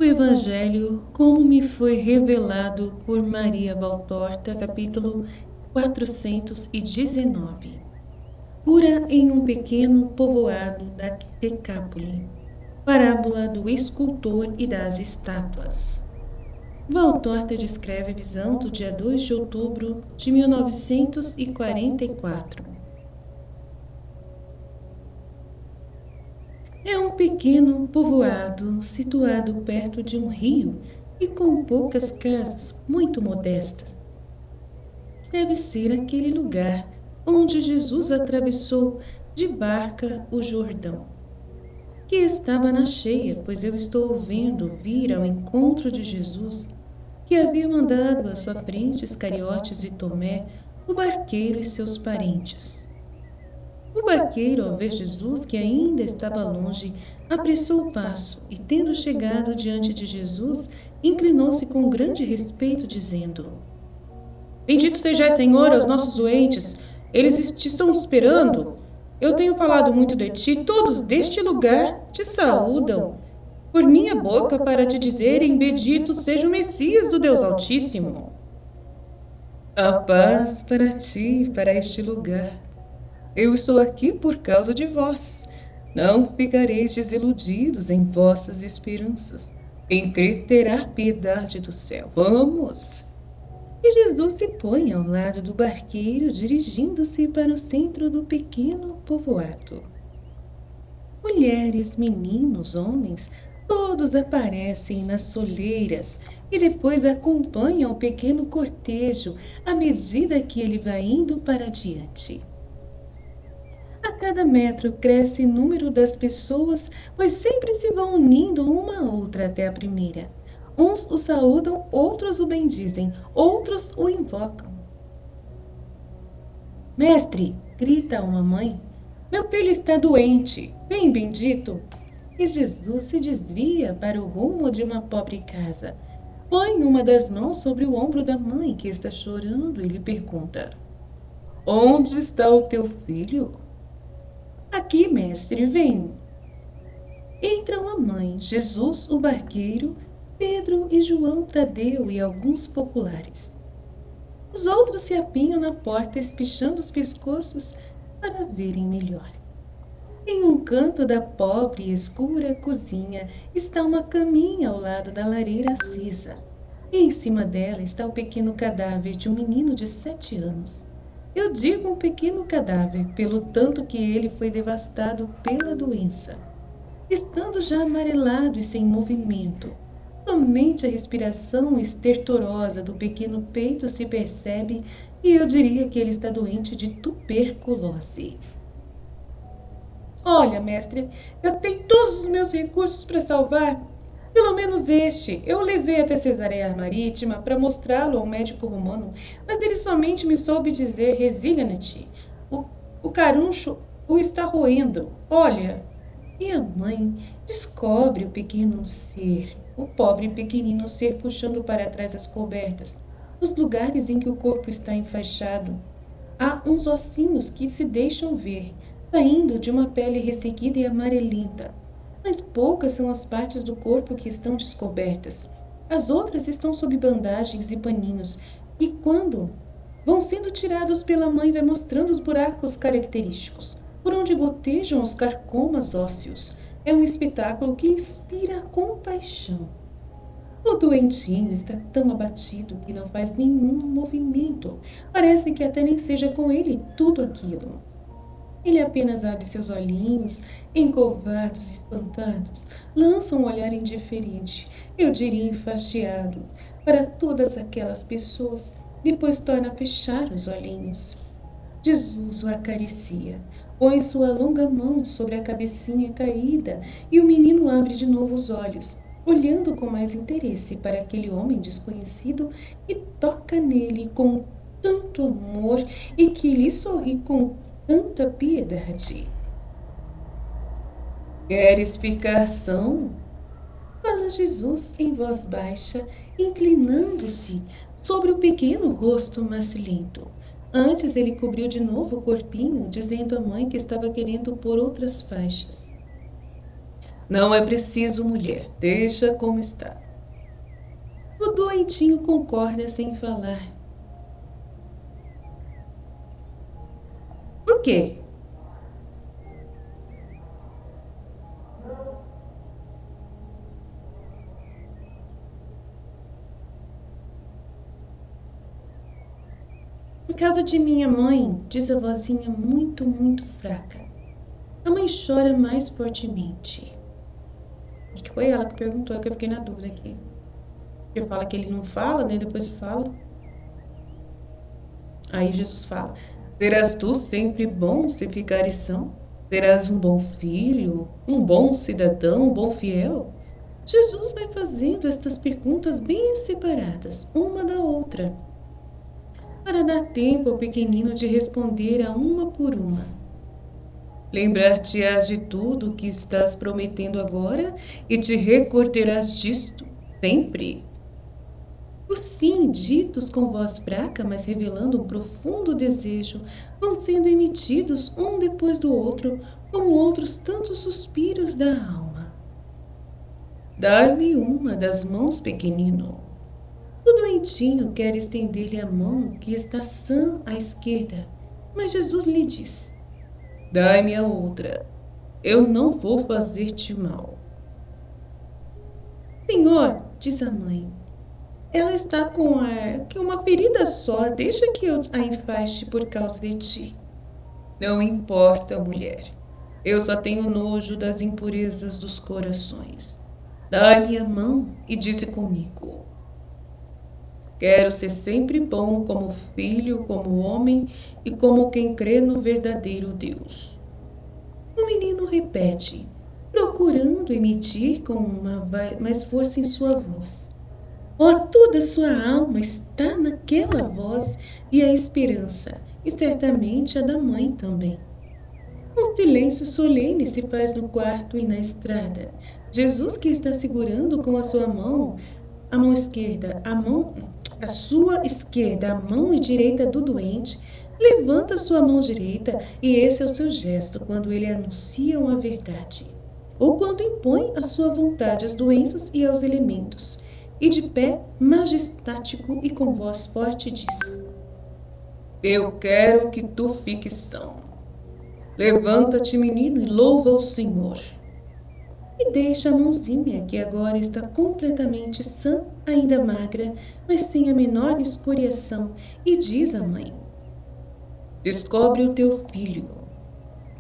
O Evangelho, como me foi revelado por Maria Valtorta, capítulo 419. Cura em um pequeno povoado da Decápole. Parábola do escultor e das estátuas. Valtorta descreve a visão do dia 2 de outubro de 1944. É um pequeno povoado situado perto de um rio e com poucas casas muito modestas. Deve ser aquele lugar onde Jesus atravessou de barca o Jordão, que estava na cheia, pois eu estou vendo vir ao encontro de Jesus, que havia mandado à sua frente Iscariotes e Tomé, o barqueiro e seus parentes. O barqueiro, ao ver Jesus, que ainda estava longe, apressou o passo e, tendo chegado diante de Jesus, inclinou-se com grande respeito, dizendo: Bendito seja, Senhor, aos nossos doentes. Eles te estão esperando. Eu tenho falado muito de ti, todos deste lugar te saúdam. Por minha boca para te dizerem: Bendito seja o Messias do Deus Altíssimo. A paz para ti e para este lugar. Eu estou aqui por causa de vós. Não ficareis desiludidos em vossas esperanças. Quem crer terá piedade do céu. Vamos! E Jesus se põe ao lado do barqueiro, dirigindo-se para o centro do pequeno povoado. Mulheres, meninos, homens, todos aparecem nas soleiras e depois acompanham o pequeno cortejo à medida que ele vai indo para diante. A cada metro cresce o número das pessoas, pois sempre se vão unindo uma a outra até a primeira. Uns o saúdam, outros o bendizem, outros o invocam. Mestre, grita uma mãe, meu filho está doente, vem bendito. E Jesus se desvia para o rumo de uma pobre casa. Põe uma das mãos sobre o ombro da mãe que está chorando e lhe pergunta: Onde está o teu filho? Aqui, mestre, vem. Entram a mãe, Jesus, o barqueiro, Pedro e João Tadeu e alguns populares. Os outros se apinham na porta, espichando os pescoços para verem melhor. Em um canto da pobre e escura cozinha está uma caminha ao lado da lareira acesa. E em cima dela está o pequeno cadáver de um menino de 7 anos. Eu digo um pequeno cadáver, pelo tanto que ele foi devastado pela doença. Estando já amarelado e sem movimento, somente a respiração estertorosa do pequeno peito se percebe e eu diria que ele está doente de tuberculose. Olha, mestre, gastei todos os meus recursos para salvar. Pelo menos este. Eu o levei até Cesareia Marítima para mostrá-lo ao médico romano, mas ele somente me soube dizer: resigna-te. O caruncho o está roendo. Olha. E a mãe descobre o pequeno ser, o pobre pequenino ser puxando para trás as cobertas, nos lugares em que o corpo está enfaixado. Há uns ossinhos que se deixam ver, saindo de uma pele ressequida e amarelenta. Mas poucas são as partes do corpo que estão descobertas. As outras estão sob bandagens e paninhos, e quando vão sendo tirados pela mãe, vai mostrando os buracos característicos, por onde gotejam os carcomas ósseos. É um espetáculo que inspira compaixão. O doentinho está tão abatido que não faz nenhum movimento. Parece que até nem seja com ele tudo aquilo. Ele apenas abre seus olhinhos, encovados, espantados, lança um olhar indiferente, eu diria enfastiado, para todas aquelas pessoas, depois torna a fechar os olhinhos. Jesus o acaricia, põe sua longa mão sobre a cabecinha caída e o menino abre de novo os olhos, olhando com mais interesse para aquele homem desconhecido e toca nele com tanto amor e que lhe sorri com tanta piedade. Queres ficar são? Fala Jesus em voz baixa, inclinando-se sobre o pequeno rosto macilento. Antes ele cobriu de novo o corpinho, dizendo à mãe que estava querendo pôr outras faixas. Não é preciso, mulher. Deixa como está. O doentinho concorda sem falar. Por quê? Por causa de minha mãe, diz a vozinha muito, muito fraca. A mãe chora mais fortemente. Acho que foi ela que perguntou, que eu fiquei na dúvida aqui. Porque fala que ele não fala, né? Depois fala. Aí Jesus fala: serás tu sempre bom se ficares são? Serás um bom filho, um bom cidadão, um bom fiel? Jesus vai fazendo estas perguntas bem separadas, uma da outra, para dar tempo ao pequenino de responder a uma por uma. Lembrar-te-ás de tudo o que estás prometendo agora e te recordarás disto sempre. Os sim, ditos com voz fraca, mas revelando um profundo desejo, vão sendo emitidos um depois do outro, como outros tantos suspiros da alma. Dá-me uma das mãos, pequenino. O doentinho quer estender-lhe a mão que está sã à esquerda, mas Jesus lhe diz: dai-me a outra. Eu não vou fazer-te mal. Senhor, diz a mãe, ela está com uma ferida só. Deixa que eu a enfaste por causa de ti. Não importa, mulher. Eu só tenho nojo das impurezas dos corações. Dá-me a mão e disse comigo: quero ser sempre bom como filho, como homem e como quem crê no verdadeiro Deus. O menino repete, procurando emitir com mais força em sua voz. Oh, toda sua alma está naquela voz e a esperança, e certamente a da mãe também. Um silêncio solene se faz no quarto e na estrada. Jesus, que está segurando com a mão esquerda, a sua esquerda, a mão direita do doente, levanta sua mão direita e esse é o seu gesto quando ele anuncia uma verdade, ou quando impõe a sua vontade às doenças e aos elementos. E de pé, majestático e com voz forte diz: eu quero que tu fiques são. Levanta-te, menino, e louva o Senhor. E deixa a mãozinha, que agora está completamente sã, ainda magra, mas sem a menor escoriação, e diz à mãe: descobre o teu filho.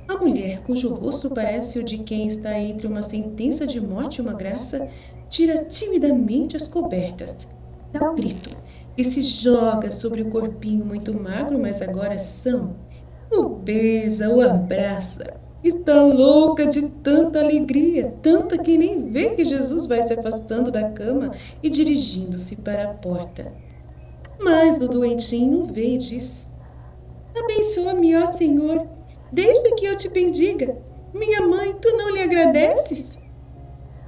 A mulher, cujo rosto parece o de quem está entre uma sentença de morte e uma graça, tira timidamente as cobertas, dá um grito e se joga sobre o corpinho muito magro, mas agora são. O beija, o abraça. Está louca de tanta alegria, tanta que nem vê que Jesus vai se afastando da cama e dirigindo-se para a porta. Mas o doentinho vê e diz: abençoa-me, ó Senhor, deixa que eu te bendiga. Minha mãe, tu não lhe agradeces?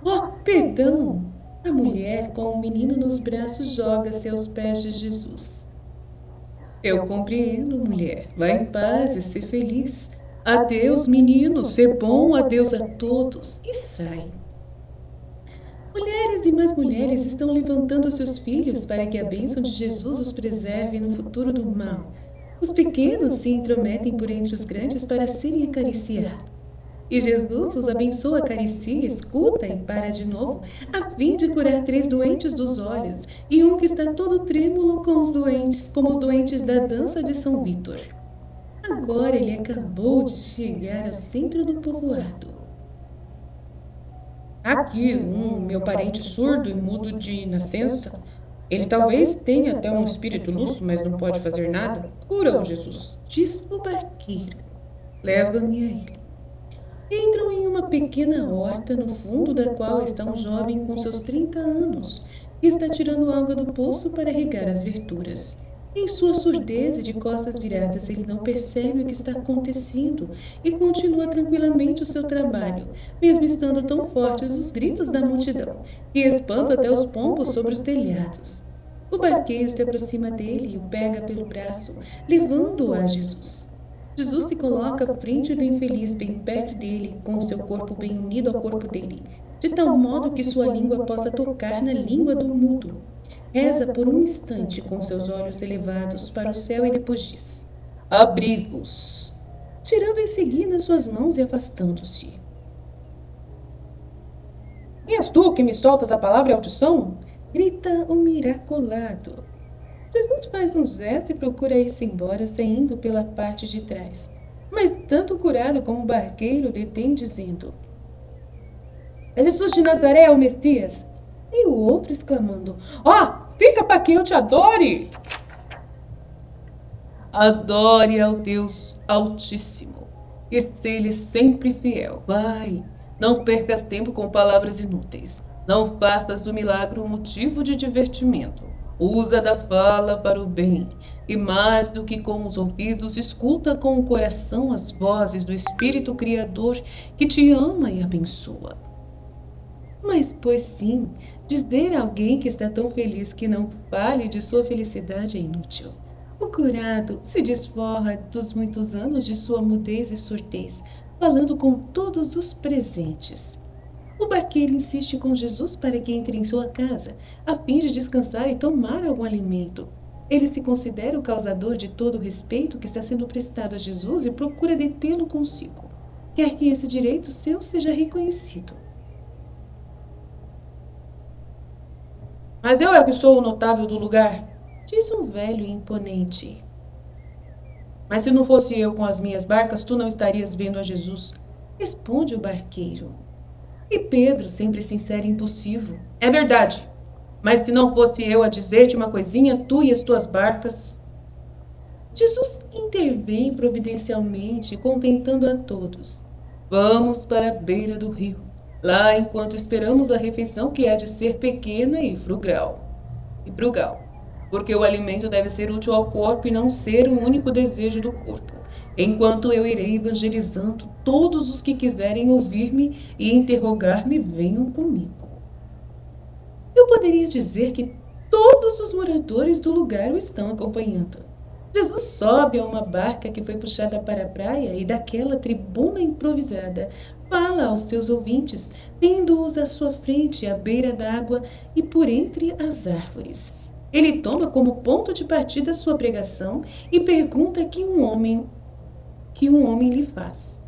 Oh, perdão! A mulher, com o menino nos braços, joga-se aos pés de Jesus. Eu compreendo, mulher. Vá em paz e ser feliz. Adeus, menino. Ser bom, adeus a todos. E sai. Mulheres e mais mulheres estão levantando seus filhos para que a bênção de Jesus os preserve no futuro do mal. Os pequenos se intrometem por entre os grandes para serem acariciados. E Jesus os abençoa, acaricia, escuta e para de novo, a fim de curar 3 doentes dos olhos e um que está todo trêmulo com os doentes, como os doentes da dança de São Vítor. Agora ele acabou de chegar ao centro do povoado. Aqui, meu parente surdo e mudo de nascença. Ele talvez tenha até um espírito lúcido, mas não pode fazer nada. Cura-o, Jesus, diz o barqueiro. Leva-me a ele. Entram em uma pequena horta, no fundo da qual está um jovem com seus 30 anos, que está tirando água do poço para regar as verduras. Em sua surdez e de costas viradas, ele não percebe o que está acontecendo e continua tranquilamente o seu trabalho, mesmo estando tão fortes os gritos da multidão, que espantam até os pombos sobre os telhados. O barqueiro se aproxima dele e o pega pelo braço, levando-o a Jesus. Jesus se coloca à frente do infeliz, bem perto dele, com o seu corpo bem unido ao corpo dele, de tal modo que sua língua possa tocar na língua do mudo. Reza por um instante com seus olhos elevados para o céu e depois diz: Abri-vos! Tirando em seguida suas mãos e afastando-se. E és tu que me soltas a palavra e a audição? Grita o miraculado. Jesus faz um gesto e procura ir-se embora, saindo pela parte de trás. Mas tanto o curado como o barqueiro detêm, dizendo: É Jesus de Nazaré, o Messias! E o outro exclamando: fica para que eu te adore! Adore ao Deus Altíssimo, e seja sempre fiel. Vai, não percas tempo com palavras inúteis. Não faças do milagre um motivo de divertimento. Usa da fala para o bem, e mais do que com os ouvidos, escuta com o coração as vozes do Espírito Criador que te ama e abençoa. Mas, pois sim, dizer a alguém que está tão feliz que não fale de sua felicidade é inútil. O curado se desforra dos muitos anos de sua mudez e surdez, falando com todos os presentes. O barqueiro insiste com Jesus para que entre em sua casa, a fim de descansar e tomar algum alimento. Ele se considera o causador de todo o respeito que está sendo prestado a Jesus e procura detê-lo consigo. Quer que esse direito seu seja reconhecido. Mas eu é que sou o notável do lugar, diz um velho imponente. Mas se não fosse eu com as minhas barcas, tu não estarias vendo a Jesus, responde o barqueiro. E Pedro, sempre sincero e impulsivo: É verdade, mas se não fosse eu a dizer-te uma coisinha, tu e as tuas barcas. Jesus intervém providencialmente, contentando a todos. Vamos para a beira do rio, lá enquanto esperamos a refeição que há de ser pequena e frugal. Porque o alimento deve ser útil ao corpo e não ser o único desejo do corpo. Enquanto eu irei evangelizando, todos os que quiserem ouvir-me e interrogar-me, venham comigo. Eu poderia dizer que todos os moradores do lugar o estão acompanhando. Jesus sobe a uma barca que foi puxada para a praia e daquela tribuna improvisada fala aos seus ouvintes, tendo-os à sua frente à beira d'água e por entre as árvores. Ele toma como ponto de partida sua pregação e pergunta que um homem lhe faz.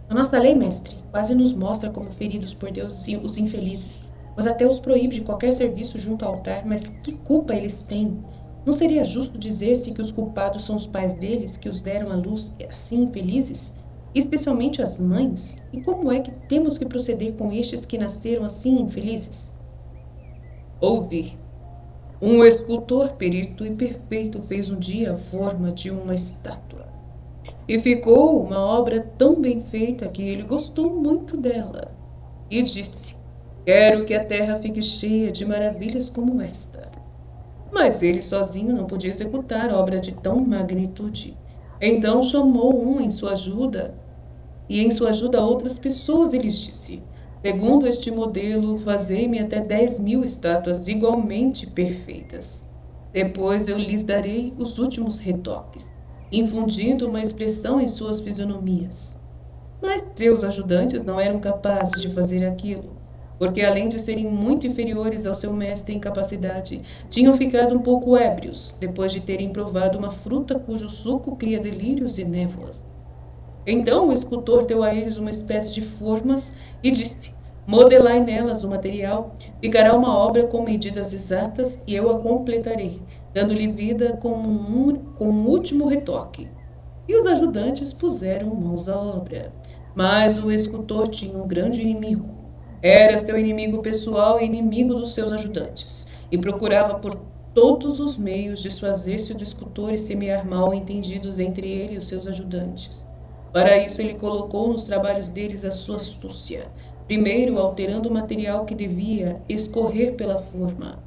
A nossa lei, mestre, quase nos mostra como feridos por Deus os infelizes, pois até os proíbe de qualquer serviço junto ao altar, mas que culpa eles têm? Não seria justo dizer-se que os culpados são os pais deles, que os deram à luz assim infelizes? Especialmente as mães? E como é que temos que proceder com estes que nasceram assim infelizes? Ouvi. Um escultor perito e perfeito fez um dia a forma de uma estátua. E ficou uma obra tão bem feita que ele gostou muito dela. E disse: Quero que a terra fique cheia de maravilhas como esta. Mas ele sozinho não podia executar obra de tão magnitude. Então chamou um em sua ajuda, e em sua ajuda outras pessoas e lhes disse: Segundo este modelo, fazei-me até 10.000 estátuas igualmente perfeitas. Depois eu lhes darei os últimos retoques, infundindo uma expressão em suas fisionomias. Mas seus ajudantes não eram capazes de fazer aquilo, porque além de serem muito inferiores ao seu mestre em capacidade, tinham ficado um pouco ébrios, depois de terem provado uma fruta cujo suco cria delírios e névoas. Então o escultor deu a eles uma espécie de formas e disse: Modelai nelas o material, ficará uma obra com medidas exatas e eu a completarei, dando-lhe vida com um último retoque. E os ajudantes puseram mãos à obra. Mas o escultor tinha um grande inimigo. Era seu inimigo pessoal e inimigo dos seus ajudantes, e procurava por todos os meios desfazer-se do escultor e semear mal entendidos entre ele e os seus ajudantes. Para isso ele colocou nos trabalhos deles a sua astúcia, primeiro alterando o material que devia escorrer pela forma,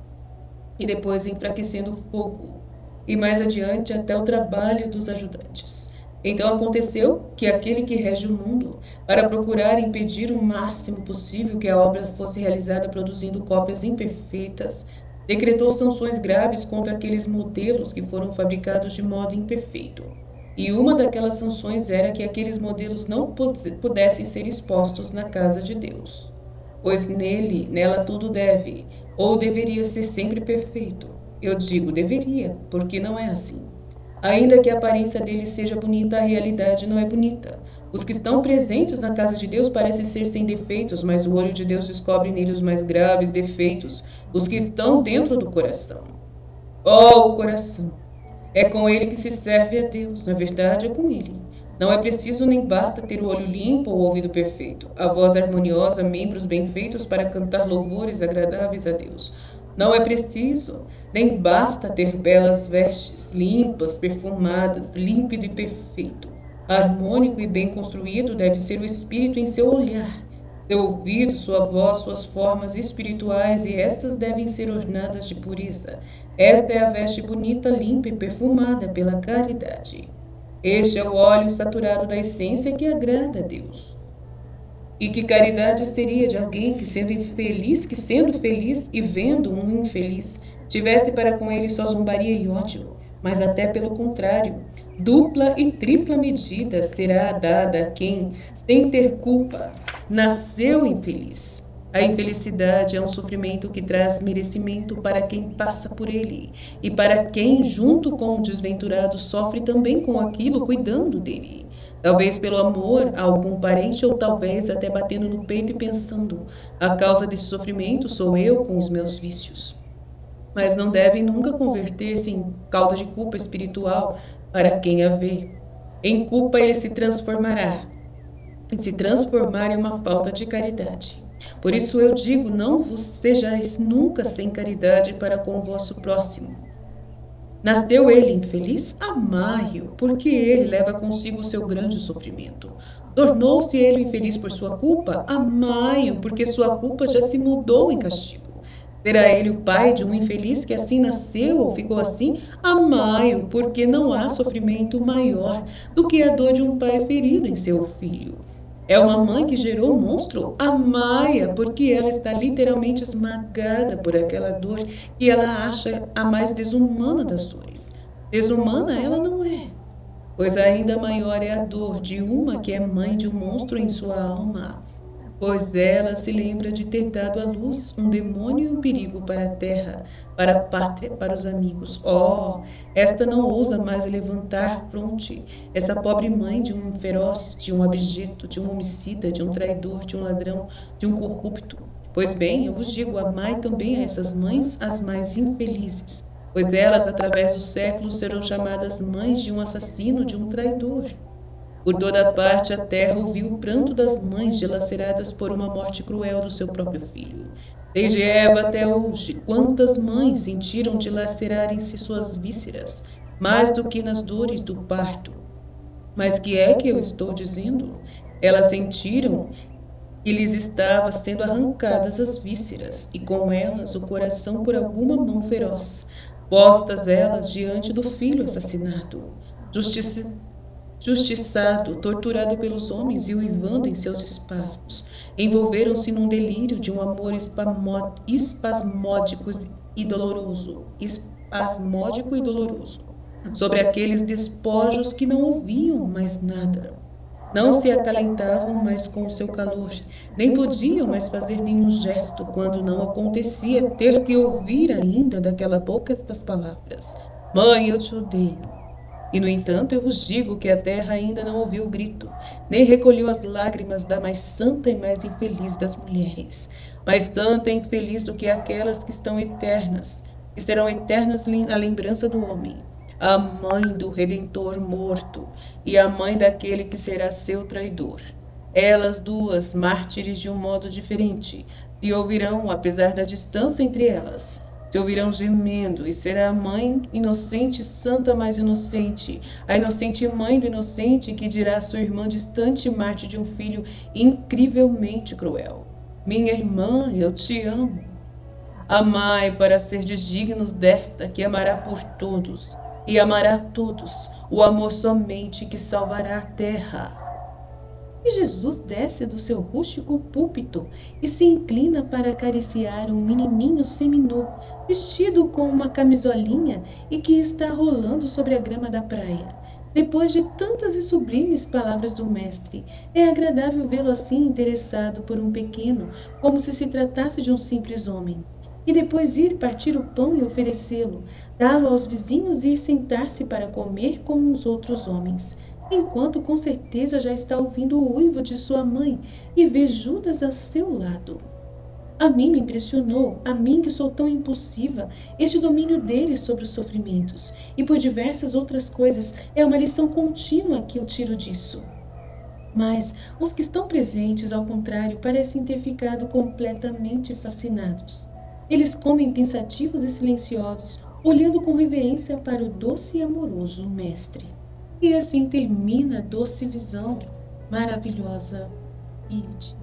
e depois enfraquecendo o fogo, e mais adiante até o trabalho dos ajudantes. Então aconteceu que aquele que rege o mundo, para procurar impedir o máximo possível que a obra fosse realizada produzindo cópias imperfeitas, decretou sanções graves contra aqueles modelos que foram fabricados de modo imperfeito. E uma daquelas sanções era que aqueles modelos não pudessem ser expostos na casa de Deus, pois nela tudo deve, ou deveria ser sempre perfeito. Eu digo deveria, porque não é assim. Ainda que a aparência deles seja bonita, a realidade não é bonita. Os que estão presentes na casa de Deus parecem ser sem defeitos, mas o olho de Deus descobre neles os mais graves defeitos, os que estão dentro do coração. Oh, o coração! É com ele que se serve a Deus, na verdade é com ele. Não é preciso nem basta ter o olho limpo ou o ouvido perfeito, a voz harmoniosa, membros bem feitos para cantar louvores agradáveis a Deus. Não é preciso, nem basta ter belas vestes, limpas, perfumadas, límpido e perfeito. Harmônico e bem construído deve ser o espírito em seu olhar, seu ouvido, sua voz, suas formas espirituais, e estas devem ser ornadas de pureza. Esta é a veste bonita, limpa e perfumada pela caridade. Este é o óleo saturado da essência que agrada a Deus. E que caridade seria de alguém sendo feliz e vendo um infeliz, tivesse para com ele só zombaria e ódio, mas até pelo contrário, dupla e tripla medida será dada a quem, sem ter culpa, nasceu infeliz. A infelicidade é um sofrimento que traz merecimento para quem passa por ele, e para quem, junto com o desventurado, sofre também com aquilo, cuidando dele. Talvez pelo amor a algum parente, ou talvez até batendo no peito e pensando: a causa desse sofrimento sou eu com os meus vícios. Mas não devem nunca converter-se em causa de culpa espiritual para quem a vê. Em culpa ele se transformará, e se transformar em uma falta de caridade. Por isso eu digo: não vos sejais nunca sem caridade para com o vosso próximo. Nasceu ele infeliz? Amai-o, porque ele leva consigo o seu grande sofrimento. Tornou-se ele infeliz por sua culpa? Amai-o, porque sua culpa já se mudou em castigo. Será ele o pai de um infeliz que assim nasceu ou ficou assim? Amai-o, porque não há sofrimento maior do que a dor de um pai ferido em seu filho. É uma mãe que gerou um monstro? Amai-a, porque ela está literalmente esmagada por aquela dor que ela acha a mais desumana das dores. Desumana ela não é, pois ainda maior é a dor de uma que é mãe de um monstro em sua alma, pois ela se lembra de ter dado à luz um demônio e um perigo para a terra, para a pátria, para os amigos. Oh, esta não ousa mais levantar fronte, essa pobre mãe de um feroz, de um abjeto, de um homicida, de um traidor, de um ladrão, de um corrupto. Pois bem, eu vos digo, amai também a essas mães, as mais infelizes, pois elas, através dos séculos, serão chamadas mães de um assassino, de um traidor. Por toda parte a terra ouviu o pranto das mães dilaceradas por uma morte cruel do seu próprio filho. Desde Eva até hoje, quantas mães sentiram dilacerarem-se suas vísceras, mais do que nas dores do parto? Mas que é que eu estou dizendo? Elas sentiram que lhes estava sendo arrancadas as vísceras, e com elas o coração por alguma mão feroz, postas elas diante do filho assassinado. Justiçado, torturado pelos homens e uivando em seus espasmos, envolveram-se num delírio de um amor espasmódico e doloroso, sobre aqueles despojos que não ouviam mais nada. Não se acalentavam mais com o seu calor, nem podiam mais fazer nenhum gesto, quando não acontecia ter que ouvir ainda daquela boca estas palavras: Mãe, eu te odeio. E, no entanto, eu vos digo que a terra ainda não ouviu o grito, nem recolheu as lágrimas da mais santa e mais infeliz das mulheres. Mais santa e infeliz do que aquelas que estão eternas, que serão eternas na lembrança do homem. A mãe do Redentor morto e a mãe daquele que será seu traidor. Elas duas, mártires de um modo diferente, se ouvirão, apesar da distância entre elas. Se ouvirão gemendo, e será a mãe inocente, santa mais inocente, a inocente mãe do inocente, que dirá à sua irmã distante, mártir de um filho incrivelmente cruel: Minha irmã, eu te amo. Amai para serdes dignos desta que amará por todos, e amará a todos, o amor somente que salvará a terra. E Jesus desce do seu rústico púlpito e se inclina para acariciar um menininho seminu, vestido com uma camisolinha e que está rolando sobre a grama da praia. Depois de tantas e sublimes palavras do mestre, é agradável vê-lo assim interessado por um pequeno, como se tratasse de um simples homem. E depois ir partir o pão e oferecê-lo, dá-lo aos vizinhos e ir sentar-se para comer com os outros homens, enquanto com certeza já está ouvindo o uivo de sua mãe e vê Judas a seu lado. A mim me impressionou, a mim que sou tão impulsiva, este domínio dele sobre os sofrimentos, e por diversas outras coisas, é uma lição contínua que eu tiro disso. Mas os que estão presentes, ao contrário, parecem ter ficado completamente fascinados. Eles comem pensativos e silenciosos, olhando com reverência para o doce e amoroso mestre. E assim termina a doce visão, maravilhosa Ilde.